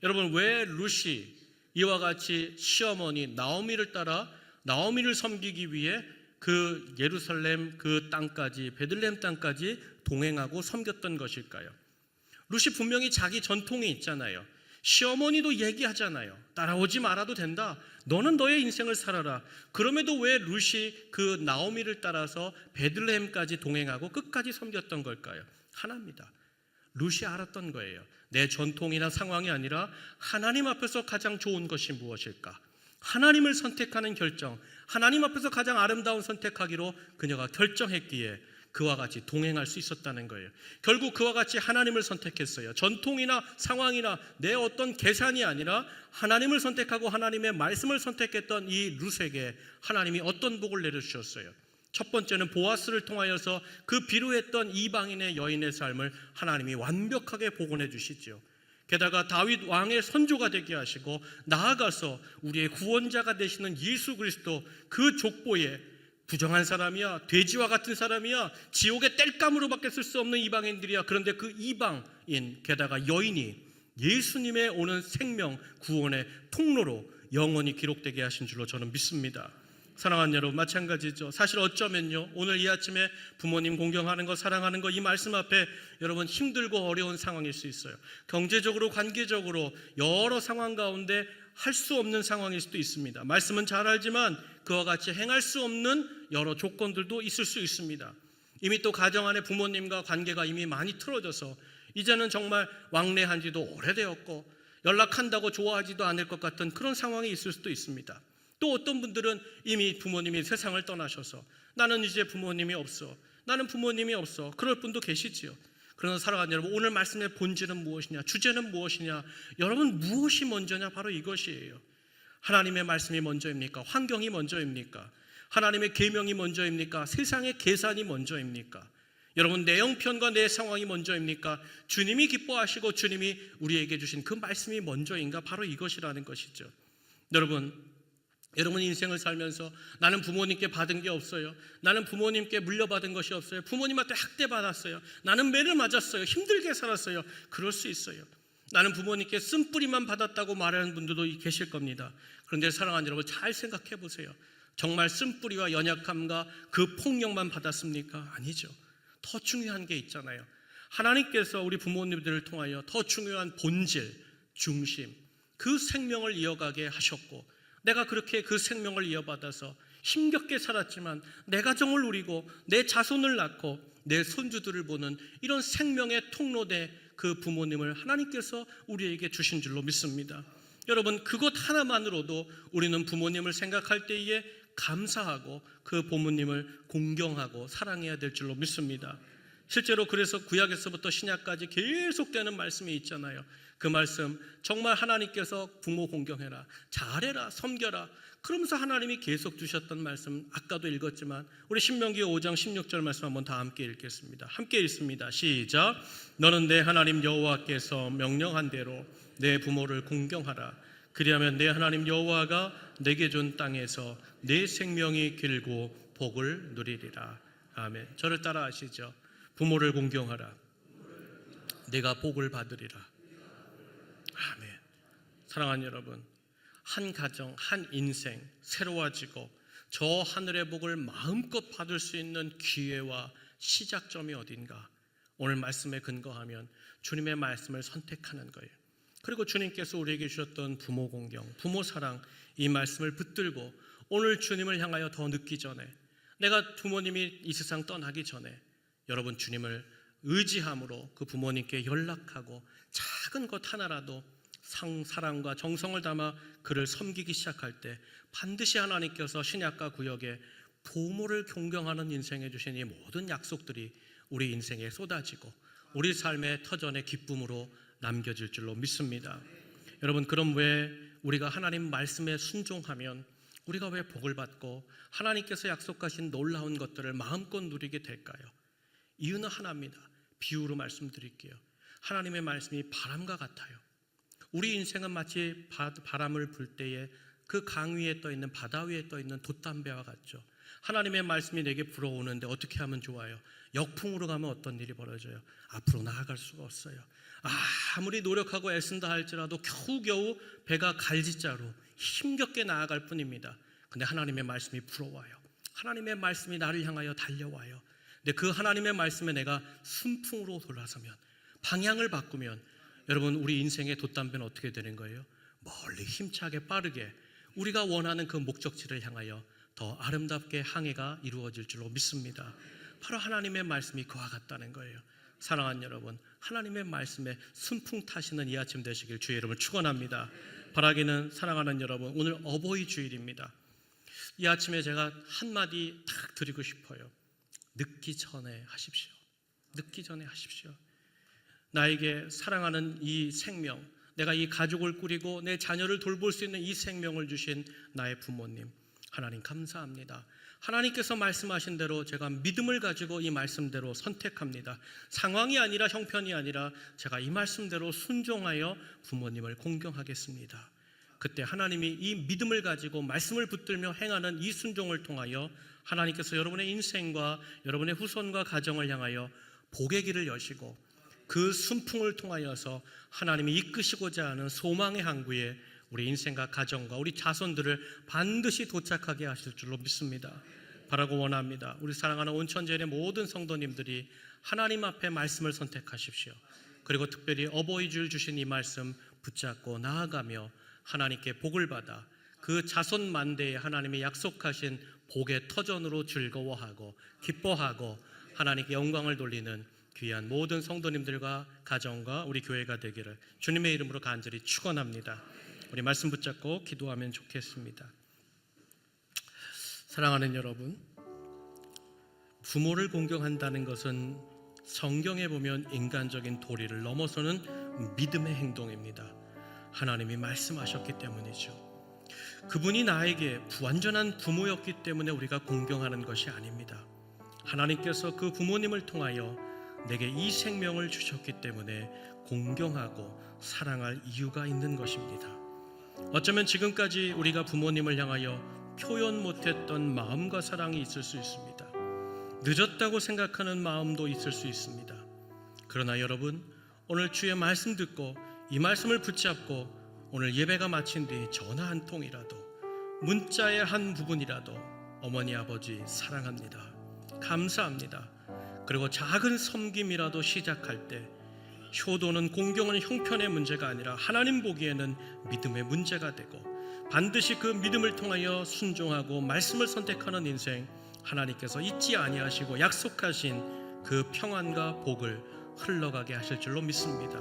S1: 여러분 왜 룻이 이와 같이 시어머니 나오미를 따라 나오미를 섬기기 위해 그 예루살렘 그 땅까지 베들레헴 땅까지 동행하고 섬겼던 것일까요? 룻이 분명히 자기 전통이 있잖아요. 시어머니도 얘기하잖아요. 따라오지 말아도 된다. 너는 너의 인생을 살아라. 그럼에도 왜 룻이 그 나오미를 따라서 베들레헴까지 동행하고 끝까지 섬겼던 걸까요? 하나입니다. 룻이 알았던 거예요. 내 전통이나 상황이 아니라 하나님 앞에서 가장 좋은 것이 무엇일까? 하나님을 선택하는 결정, 하나님 앞에서 가장 아름다운 선택하기로 그녀가 결정했기에 그와 같이 동행할 수 있었다는 거예요. 결국 그와 같이 하나님을 선택했어요. 전통이나 상황이나 내 어떤 계산이 아니라 하나님을 선택하고 하나님의 말씀을 선택했던 이 룻에게 하나님이 어떤 복을 내려주셨어요. 첫 번째는 보아스를 통하여서 그 비루했던 이방인의 여인의 삶을 하나님이 완벽하게 복원해 주시죠. 게다가 다윗 왕의 선조가 되게 하시고 나아가서 우리의 구원자가 되시는 예수 그리스도 그 족보에 부정한 사람이야, 돼지와 같은 사람이야, 지옥의 땔감으로밖에 쓸 수 없는 이방인들이야. 그런데 그 이방인 게다가 여인이 예수님의 오는 생명 구원의 통로로 영원히 기록되게 하신 줄로 저는 믿습니다. 사랑하는 여러분 마찬가지죠. 사실 어쩌면요 오늘 이 아침에 부모님 공경하는 거 사랑하는 거 이 말씀 앞에 여러분 힘들고 어려운 상황일 수 있어요. 경제적으로 관계적으로 여러 상황 가운데 할 수 없는 상황일 수도 있습니다. 말씀은 잘 알지만 그와 같이 행할 수 없는 여러 조건들도 있을 수 있습니다. 이미 또 가정 안에 부모님과 관계가 이미 많이 틀어져서 이제는 정말 왕래한 지도 오래되었고 연락한다고 좋아하지도 않을 것 같은 그런 상황이 있을 수도 있습니다. 또 어떤 분들은 이미 부모님이 세상을 떠나셔서 나는 이제 부모님이 없어, 나는 부모님이 없어, 그럴 분도 계시지요. 그러나 사랑하는 여러분, 오늘 말씀의 본질은 무엇이냐, 주제는 무엇이냐, 여러분 무엇이 먼저냐, 바로 이것이에요. 하나님의 말씀이 먼저입니까? 환경이 먼저입니까? 하나님의 계명이 먼저입니까? 세상의 계산이 먼저입니까? 여러분 내 형편과 내 상황이 먼저입니까? 주님이 기뻐하시고 주님이 우리에게 주신 그 말씀이 먼저인가? 바로 이것이라는 것이죠. 여러분 인생을 살면서 나는 부모님께 받은 게 없어요, 나는 부모님께 물려받은 것이 없어요, 부모님한테 학대받았어요, 나는 매를 맞았어요, 힘들게 살았어요. 그럴 수 있어요. 나는 부모님께 쓴뿌리만 받았다고 말하는 분들도 계실 겁니다. 그런데 사랑하는 여러분 잘 생각해 보세요. 정말 쓴뿌리와 연약함과 그 폭력만 받았습니까? 아니죠. 더 중요한 게 있잖아요. 하나님께서 우리 부모님들을 통하여 더 중요한 본질, 중심, 그 생명을 이어가게 하셨고 내가 그렇게 그 생명을 이어받아서 힘겹게 살았지만 내 가정을 누리고 내 자손을 낳고 내 손주들을 보는 이런 생명의 통로대 그 부모님을 하나님께서 우리에게 주신 줄로 믿습니다. 여러분 그것 하나만으로도 우리는 부모님을 생각할 때에 감사하고 그 부모님을 공경하고 사랑해야 될 줄로 믿습니다. 실제로 그래서 구약에서부터 신약까지 계속되는 말씀이 있잖아요. 그 말씀 정말 하나님께서 부모 공경해라, 잘해라, 섬겨라, 그러면서 하나님이 계속 주셨던 말씀 아까도 읽었지만 우리 신명기 5장 16절 말씀 한번 다 함께 읽겠습니다. 함께 읽습니다. 시작. 너는 내 하나님 여호와께서 명령한 대로 내 부모를 공경하라. 그리하면 내 하나님 여호와가 내게 준 땅에서 내 생명이 길고 복을 누리리라. 아멘. 저를 따라 하시죠. 부모를 공경하라. 내가 복을 받으리라. 아멘. 사랑하는 여러분, 한 가정, 한 인생 새로워지고 저 하늘의 복을 마음껏 받을 수 있는 기회와 시작점이 어딘가? 오늘 말씀에 근거하면 주님의 말씀을 선택하는 거예요. 그리고 주님께서 우리에게 주셨던 부모 공경, 부모 사랑, 이 말씀을 붙들고 오늘 주님을 향하여 더 늦기 전에, 내가 부모님이 이 세상 떠나기 전에 여러분 주님을 의지함으로 그 부모님께 연락하고 작은 것 하나라도 사랑과 정성을 담아 그를 섬기기 시작할 때 반드시 하나님께서 신약과 구약에 부모를 존경하는 인생에 주신 이 모든 약속들이 우리 인생에 쏟아지고 우리 삶의 터전의 기쁨으로 남겨질 줄로 믿습니다. 여러분, 그럼 왜 우리가 하나님 말씀에 순종하면 우리가 왜 복을 받고 하나님께서 약속하신 놀라운 것들을 마음껏 누리게 될까요? 이유는 하나입니다. 비유로 말씀드릴게요. 하나님의 말씀이 바람과 같아요. 우리 인생은 마치 바람을 불 때에 그 강 위에 떠 있는, 바다 위에 떠 있는 돛담배와 같죠. 하나님의 말씀이 내게 불어오는데 어떻게 하면 좋아요? 역풍으로 가면 어떤 일이 벌어져요? 앞으로 나아갈 수가 없어요. 아무리 노력하고 애쓴다 할지라도 겨우겨우 배가 갈지자로 힘겹게 나아갈 뿐입니다. 근데 하나님의 말씀이 불어와요. 하나님의 말씀이 나를 향하여 달려와요. 근데 그 하나님의 말씀에 내가 순풍으로 돌아서면, 방향을 바꾸면 여러분, 우리 인생의 돛담배는 어떻게 되는 거예요? 멀리 힘차게 빠르게 우리가 원하는 그 목적지를 향하여 더 아름답게 항해가 이루어질 줄로 믿습니다. 바로 하나님의 말씀이 그와 같다는 거예요. 사랑하는 여러분, 하나님의 말씀에 순풍 타시는 이 아침 되시길 주의 이름을 축원합니다. 바라기는, 사랑하는 여러분, 오늘 어버이 주일입니다. 이 아침에 제가 한마디 딱 드리고 싶어요. 늦기 전에 하십시오. 늦기 전에 하십시오. 나에게 사랑하는 이 생명, 내가 이 가족을 꾸리고 내 자녀를 돌볼 수 있는 이 생명을 주신 나의 부모님, 하나님 감사합니다. 하나님께서 말씀하신 대로 제가 믿음을 가지고 이 말씀대로 선택합니다. 상황이 아니라, 형편이 아니라 제가 이 말씀대로 순종하여 부모님을 공경하겠습니다. 그때 하나님이 이 믿음을 가지고 말씀을 붙들며 행하는 이 순종을 통하여 하나님께서 여러분의 인생과 여러분의 후손과 가정을 향하여 복의 길을 여시고, 그 순풍을 통하여서 하나님이 이끄시고자 하는 소망의 항구에 우리 인생과 가정과 우리 자손들을 반드시 도착하게 하실 줄로 믿습니다. 바라고 원합니다. 우리 사랑하는 온천제일의 모든 성도님들이 하나님 앞에 말씀을 선택하십시오. 그리고 특별히 어버이 주일 주신 이 말씀 붙잡고 나아가며 하나님께 복을 받아 그 자손 만대에 하나님이 약속하신 복의 터전으로 즐거워하고 기뻐하고 하나님께 영광을 돌리는 귀한 모든 성도님들과 가정과 우리 교회가 되기를 주님의 이름으로 간절히 축원합니다. 우리 말씀 붙잡고 기도하면 좋겠습니다. 사랑하는 여러분, 부모를 공경한다는 것은 성경에 보면 인간적인 도리를 넘어서는 믿음의 행동입니다. 하나님이 말씀하셨기 때문이죠. 그분이 나에게 완전한 부모였기 때문에 우리가 공경하는 것이 아닙니다. 하나님께서 그 부모님을 통하여 내게 이 생명을 주셨기 때문에 공경하고 사랑할 이유가 있는 것입니다. 어쩌면 지금까지 우리가 부모님을 향하여 표현 못했던 마음과 사랑이 있을 수 있습니다. 늦었다고 생각하는 마음도 있을 수 있습니다. 그러나 여러분, 오늘 주의 말씀 듣고 이 말씀을 붙잡고 오늘 예배가 마친 뒤 전화 한 통이라도, 문자의 한 부분이라도 어머니 아버지 사랑합니다, 감사합니다, 그리고 작은 섬김이라도 시작할 때 효도는, 공경은 형편의 문제가 아니라 하나님 보기에는 믿음의 문제가 되고, 반드시 그 믿음을 통하여 순종하고 말씀을 선택하는 인생, 하나님께서 잊지 아니하시고 약속하신 그 평안과 복을 흘러가게 하실 줄로 믿습니다.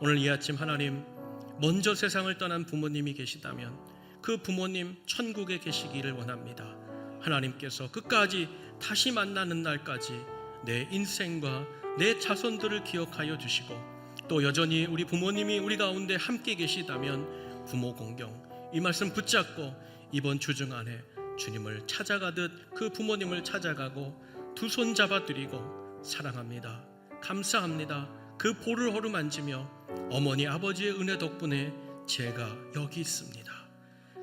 S1: 오늘 이 아침 하나님, 먼저 세상을 떠난 부모님이 계시다면 그 부모님 천국에 계시기를 원합니다. 하나님께서 끝까지 다시 만나는 날까지 내 인생과 내 자손들을 기억하여 주시고, 또 여전히 우리 부모님이 우리 가운데 함께 계시다면 부모 공경, 이 말씀 붙잡고 이번 주중 안에 주님을 찾아가듯 그 부모님을 찾아가고 두 손 잡아드리고 사랑합니다, 감사합니다, 그 볼을 어루만지며 어머니 아버지의 은혜 덕분에 제가 여기 있습니다,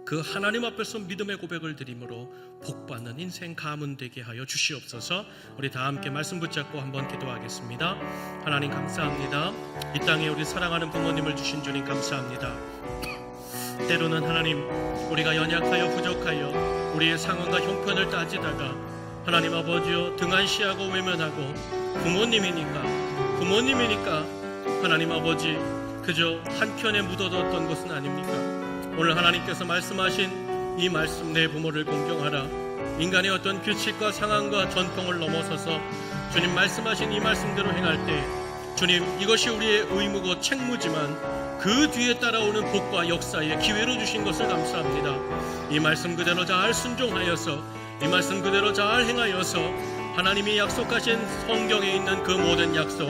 S1: 그 하나님 앞에서 믿음의 고백을 드림으로 복받는 인생 가문 되게 하여 주시옵소서. 우리 다 함께 말씀 붙잡고 한번 기도하겠습니다. 하나님 감사합니다. 이 땅에 우리 사랑하는 부모님을 주신 주님 감사합니다. 때로는 하나님, 우리가 연약하여 부족하여 우리의 상황과 형편을 따지다가 하나님 아버지여 등한시하고 외면하고 부모님이니까 하나님 아버지 그저 한켠에 묻어뒀던 것은 아닙니까? 오늘 하나님께서 말씀하신 이 말씀, 내 부모를 공경하라, 인간의 어떤 규칙과 상황과 전통을 넘어서서 주님 말씀하신 이 말씀대로 행할 때, 주님 이것이 우리의 의무고 책무지만 그 뒤에 따라오는 복과 역사의 기회로 주신 것을 감사합니다. 이 말씀 그대로 잘 순종하여서 이 말씀 그대로 잘 행하여서 하나님이 약속하신 성경에 있는 그 모든 약속,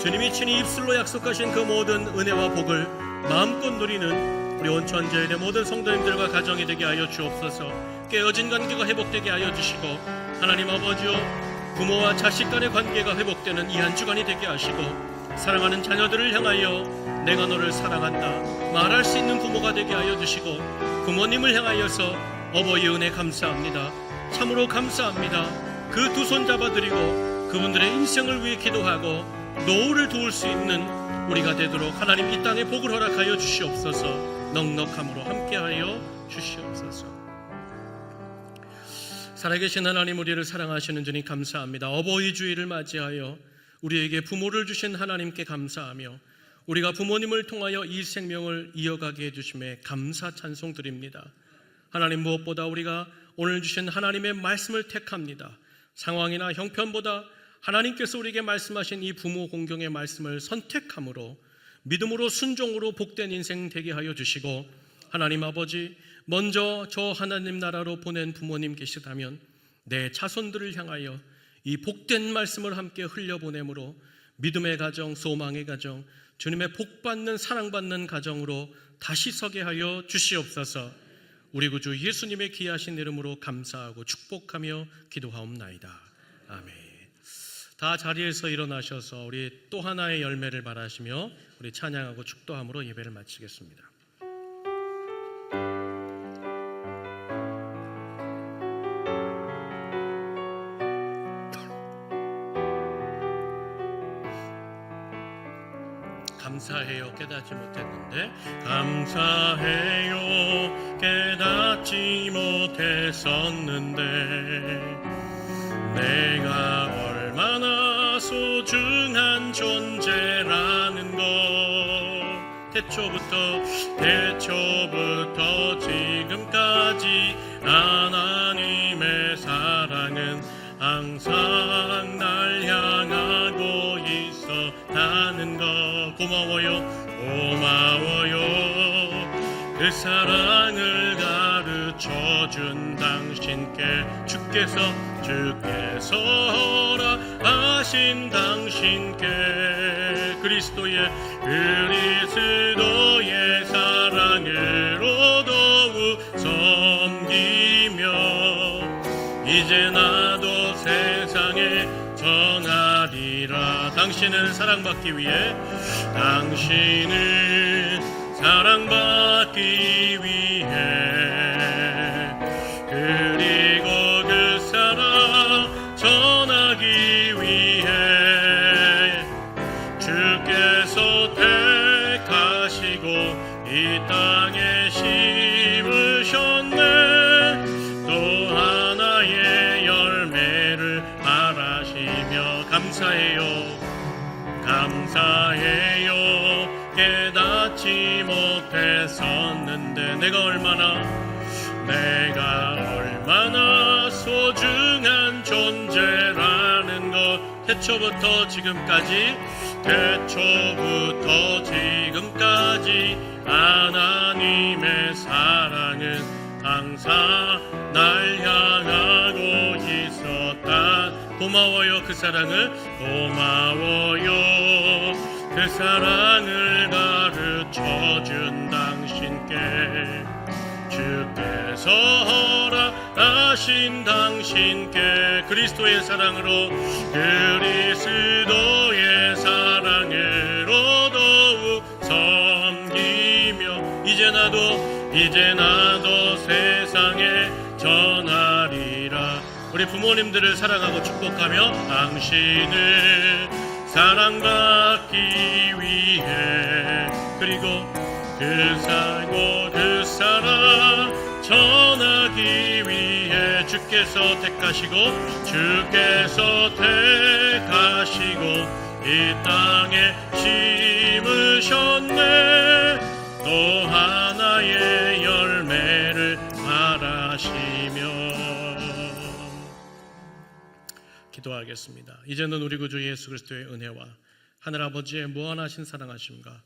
S1: 주님이 친히 입술로 약속하신 그 모든 은혜와 복을 마음껏 누리는 우리 온천제일의 모든 성도님들과 가정이 되게 하여 주옵소서. 깨어진 관계가 회복되게 하여 주시고, 하나님 아버지요, 부모와 자식 간의 관계가 회복되는 이 한 주간이 되게 하시고, 사랑하는 자녀들을 향하여 내가 너를 사랑한다 말할 수 있는 부모가 되게 하여 주시고, 부모님을 향하여서 어버이의 은혜 감사합니다, 참으로 감사합니다. 그 두 손 잡아드리고 그분들의 인생을 위해 기도하고 노후를 도울 수 있는 우리가 되도록 하나님 이 땅에 복을 허락하여 주시옵소서. 넉넉함으로 함께하여 주시옵소서. 살아계신 하나님, 우리를 사랑하시는 주님 감사합니다. 어버이 주일을 맞이하여 우리에게 부모를 주신 하나님께 감사하며, 우리가 부모님을 통하여 이 생명을 이어가게 해주심에 감사 찬송 드립니다. 하나님, 무엇보다 우리가 오늘 주신 하나님의 말씀을 택합니다. 상황이나 형편보다 하나님께서 우리에게 말씀하신 이 부모 공경의 말씀을 선택함으로 믿음으로 순종으로 복된 인생 되게 하여 주시고, 하나님 아버지, 먼저 저 하나님 나라로 보낸 부모님 계시다면 내 자손들을 향하여 이 복된 말씀을 함께 흘려보내므로 믿음의 가정, 소망의 가정, 주님의 복받는 사랑받는 가정으로 다시 서게 하여 주시옵소서. 우리 구주 예수님의 귀하신 이름으로 감사하고 축복하며 기도하옵나이다. 아멘. 다 자리에서 일어나셔서 우리 또 하나의 열매를 바라시며 우리 찬양하고 축도함으로 예배를 마치겠습니다. 감사해요, 깨닫지 못했는데. 감사해요, 깨닫지 못했었는데 내가 얼마나 소중한 존재라는 것. 태초부터 지금까지 하나님의 사랑은 항상 날 향하고 있었다는 것. 고마워요 그 사랑을 가르쳐준 당신께, 주께서 허락하신 당신께 그리스도의 사랑으로 더욱 섬기며 이제 나도 세상에 전하리라. 당신을 사랑받기 위해, 당신을 사랑받기 위해, 그리고 그 사랑 전하기 위해 주께서 택하시고 이 땅에 심으셨네. 또 하나의 열매를 바라시며 감사해요 깨닫지 못했었는데 내가 얼마나 소중한 존재라는 것. 태초부터 지금까지 하나님의 사랑은 항상 날 향하고 있었다. 고마워요 그 사랑을 가르쳐준 당신께, 주께서 허락하신 당신께 그리스도의 사랑으로 더욱 섬기며 이제 나도 세상에 전하리라. 우리 부모님들을 사랑하고 축복하며 당신을 사랑받기 위해, 그리고 그 사랑 전하기 위해 주께서 택하시고 이 땅에 심으셨네. 또 하나의 열매를 바라시며 기도하겠습니다. 이제는 우리 구주 예수 그리스도의 은혜와 하늘아버지의 무한하신 사랑하심과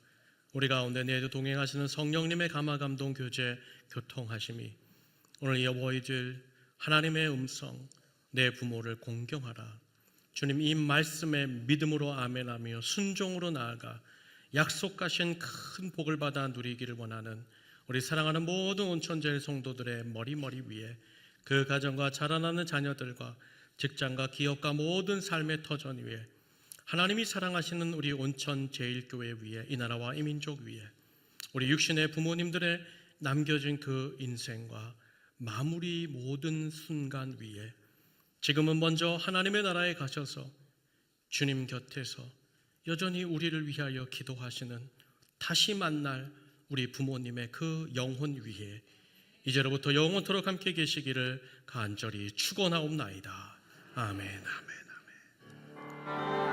S1: 우리 가운데 내주 동행하시는 성령님의 감화 감동 교제 교통하심이 오늘 이 어버이주일 하나님의 음성, 내 부모를 공경하라. 주님, 이 말씀에 믿음으로 아멘하며 순종으로 나아가 약속하신 큰 복을 받아 누리기를 원하는 우리 사랑하는 모든 온천제일 성도들의 머리 위에 그 가정과 자라나는 자녀들과 직장과 기업과 모든 삶의 터전 위에 하나님이 사랑하시는 우리 온천제일교회 위에 이 나라와 이 민족 위에 우리 육신의 부모님들의 남겨진 그 인생과 마무리 모든 순간 위에 지금은 먼저 하나님의 나라에 가셔서 주님 곁에서 여전히 우리를 위하여 기도하시는 다시 만날 우리 부모님의 그 영혼 위에 이제로부터 영원토록 함께 계시기를 간절히 축원하옵나이다. 아멘, 아멘, 아멘.